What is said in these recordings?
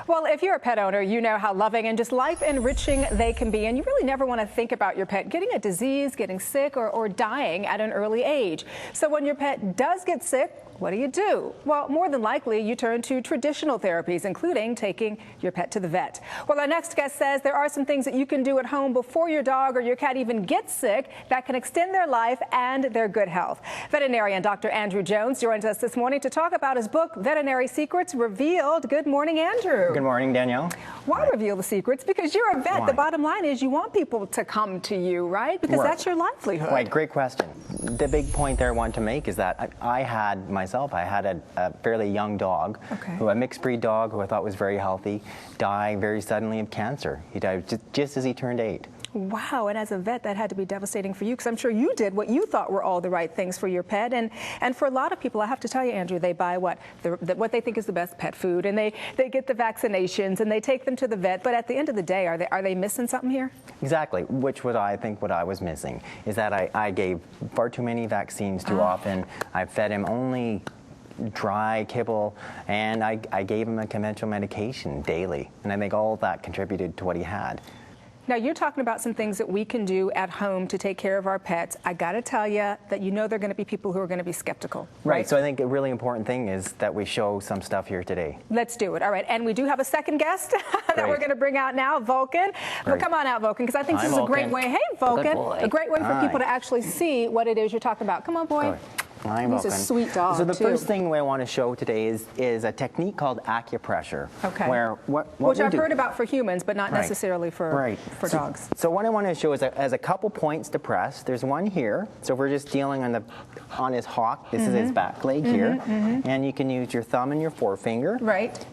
Well, if you're a pet owner, you know how loving and just life-enriching they can be, and you really never want to think about your pet getting a disease, getting sick, or dying at an early age. So when your pet does get sick, what do? Well, more than likely, you turn to traditional therapies, including taking your pet to the vet. Well, our next guest says there are some things that you can do at home before your dog or your cat even gets sick that can extend their life and their good health. Veterinarian Dr. Andrew Jones joins us this morning to talk about his book, Veterinary Secrets Revealed. Good morning, Andrew. Good morning, Danielle. Why reveal the secrets? Because you're a vet. Why? The bottom line is you want people to come to you, right? Because that's your livelihood. Right, great question. The big point there I want to make is that I had a fairly young dog, a mixed breed dog who I thought was very healthy, die very suddenly of cancer. He died just as he turned 8. Wow, and as a vet, that had to be devastating for you, because I'm sure you did what you thought were all the right things for your pet. And for a lot of people, I have to tell you, Andrew, they buy what they think is the best pet food, and they get the vaccinations, and they take them to the vet. But at the end of the day, are they missing something here? Exactly, which I think what I was missing is that I gave far too many vaccines too often. I fed him only dry kibble, and I gave him a conventional medication daily, and I think all of that contributed to what he had. Now, you're talking about some things that we can do at home to take care of our pets. I got to tell you that there are going to be people who are going to be skeptical. Right, so I think a really important thing is that we show some stuff here today. Let's do it. All right, and we do have a second guest that we're going to bring out now, Vulcan. Well, come on out, Vulcan, because I think this is a great way. Hey, Vulcan. A great way for people to actually see what it is you're talking about. Come on, boy. He's a sweet dog, So the first thing I want to show today is a technique called Acupressure. Okay. Which I've heard about for humans, but not necessarily for dogs. So what I want to show is a couple points to press. There's one here. So we're just dealing on his hock. This is his back leg here. And you can use your thumb and your forefinger. Right.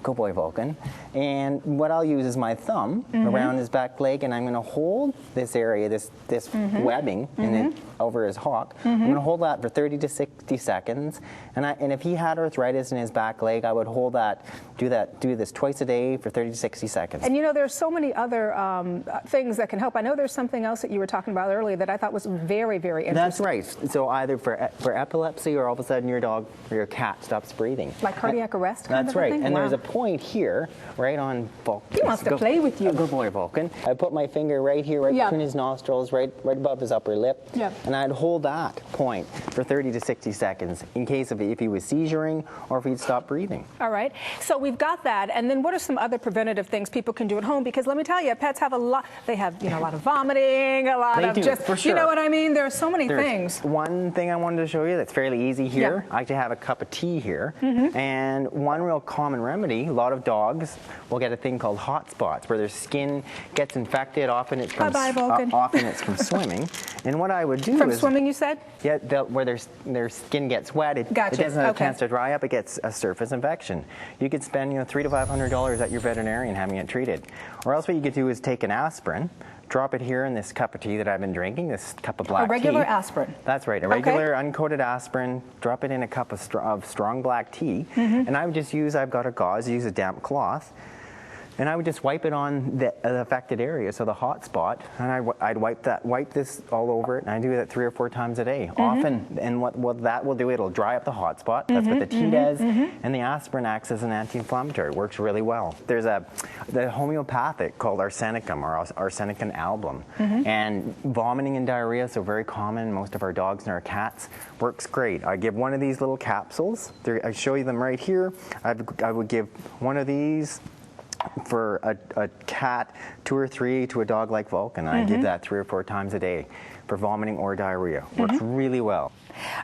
Good boy, Vulcan. And what I'll use is my thumb around his back leg, and I'm going to hold this area, this webbing over his hock. I'm going to hold that for 30 to 60 seconds, and if he had arthritis in his back leg, I would hold that, do this twice a day for 30 to 60 seconds. And there's so many other things that can help. I know there's something else that you were talking about earlier that I thought was very, very interesting. That's right. So either for epilepsy, or all of a sudden your dog or your cat stops breathing. Like cardiac arrest kind That's of right. thing? And there's a point here, right on Vulcan. He wants to play with you. Good boy, Vulcan. I put my finger right here, between his nostrils, right above his upper lip, and I'd hold that point for 30 to 60 seconds in case if he was seizuring or if he'd stop breathing. All right. So we've got that. And then what are some other preventative things people can do at home? Because let me tell you, pets have a lot. They have a lot of vomiting, a lot of for sure. You know what I mean? There are so many things. One thing I wanted to show you that's fairly easy here. I actually have a cup of tea here. And one real common remedy, a lot of dogs will get a thing called hot spots where their skin gets infected. Often it's from often it's from swimming. And what I would do is swimming, you said? Yeah, where their skin gets wet, it doesn't have a chance to dry up. It gets a surface infection. You could spend $300 to $500 at your veterinarian having it treated. Or else what you could do is take an aspirin, drop it here in this cup of tea that I've been drinking, this cup of black tea. A regular aspirin? That's right, a regular uncoated asprin. Drop it in a cup of strong black tea. And I would just I've got a gauze, use a damp cloth, and I would just wipe it on the affected area, so the hot spot, and I'd wipe this all over it, and I do that 3 or 4 times a day, often. And what that will do, it'll dry up the hot spot. That's what the tea does, and the aspirin acts as an anti-inflammatory. It works really well. There's the homeopathic called arsenicum, or arsenicum album, and vomiting and diarrhea, so very common in most of our dogs and our cats, works great. I give one of these little capsules. I show you them right here. I would give one of these for a cat, 2 or 3 to a dog like Vulcan. I give that 3 or 4 times a day for vomiting or diarrhea. Works really well.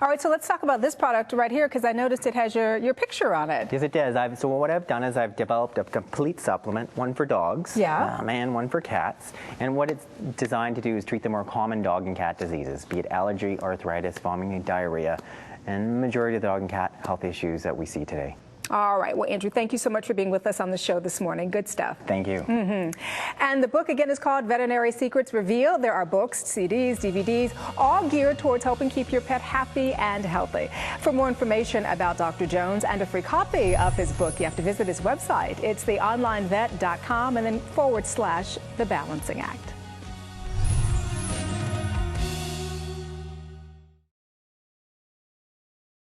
All right, so let's talk about this product right here, because I noticed it has your picture on it. Yes, it does. So what I've done is I've developed a complete supplement, one for dogs, and one for cats. And what it's designed to do is treat the more common dog and cat diseases, be it allergy, arthritis, vomiting, diarrhea, and the majority of the dog and cat health issues that we see today. All right. Well, Andrew, thank you so much for being with us on the show this morning. Good stuff. Thank you. And the book, again, is called Veterinary Secrets Revealed. There are books, CDs, DVDs, all geared towards helping keep your pet happy and healthy. For more information about Dr. Jones and a free copy of his book, you have to visit his website. It's theonlinevet.com and then /The Balancing Act.